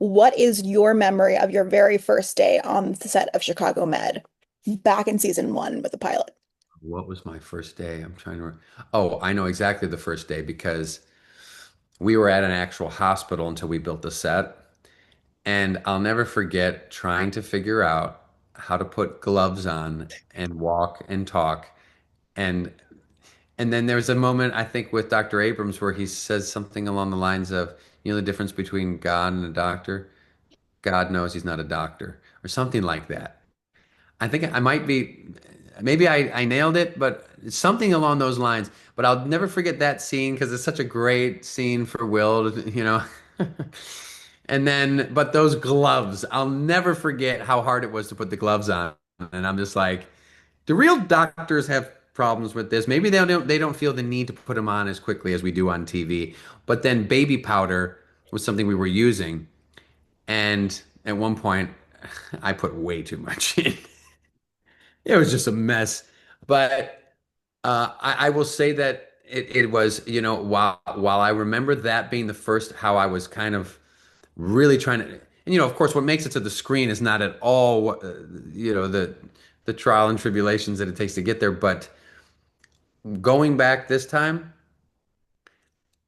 What is your memory of your very first day on the set of Chicago Med back in season one with the pilot? What was my first day? Oh, I know exactly the first day because we were at an actual hospital until we built the set. And I'll never forget trying to figure out how to put gloves on and walk and talk. And and then there's a moment I think with Dr. Abrams where he says something along the lines of, the difference between God and a doctor. God knows he's not a doctor, or something like that. I think I might be, maybe I nailed it, but it's something along those lines. But I'll never forget that scene because it's such a great scene for Will. And then, but those gloves, I'll never forget how hard it was to put the gloves on. And I'm just like, do real doctors have problems with this? Maybe they don't feel the need to put them on as quickly as we do on TV. But then baby powder was something we were using, and at one point, I put way too much in. It was just a mess. But I will say that it was, while I remember that being the first, how I was kind of really trying to, and of course, what makes it to the screen is not at all what, the trial and tribulations that it takes to get there. But going back this time,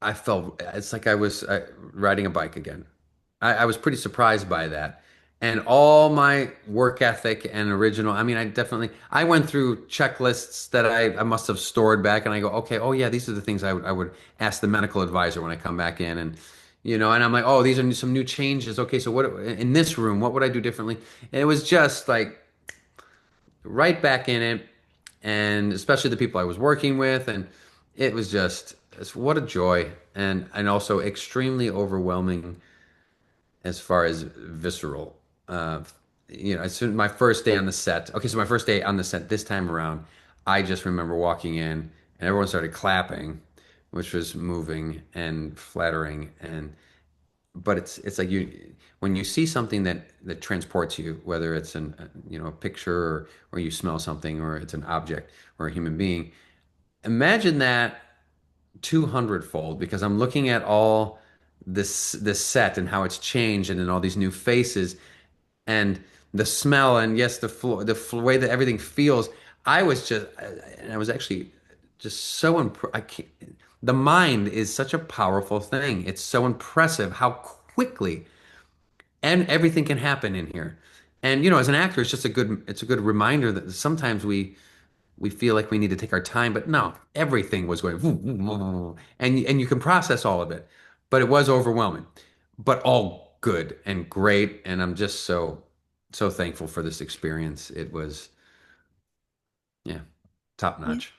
I felt it's like I was riding a bike again. I was pretty surprised by that. And all my work ethic and original, I mean, I went through checklists that I must have stored back and I go, okay, oh yeah, these are the things I would ask the medical advisor when I come back in. And I'm like, oh, these are some new changes. Okay, so what in this room, what would I do differently? And it was just like right back in it, and especially the people I was working with, and it was just what a joy, and also extremely overwhelming as far as visceral. Uh, as soon my first day on the set. Okay, so my first day on the set this time around, I just remember walking in and everyone started clapping, which was moving and flattering, and but it's like when you see something that transports you, whether it's a picture or you smell something or it's an object or a human being. Imagine that 200-fold because I'm looking at all this set and how it's changed and in all these new faces and the smell and yes way that everything feels. I was actually just so I can't, the mind is such a powerful thing. It's so impressive how quickly and everything can happen in here. And as an actor, it's a good reminder that sometimes we feel like we need to take our time, but no, everything was going and you can process all of it. But it was overwhelming. But all good and great, and I'm just so thankful for this experience. It was, yeah, top Yeah. notch.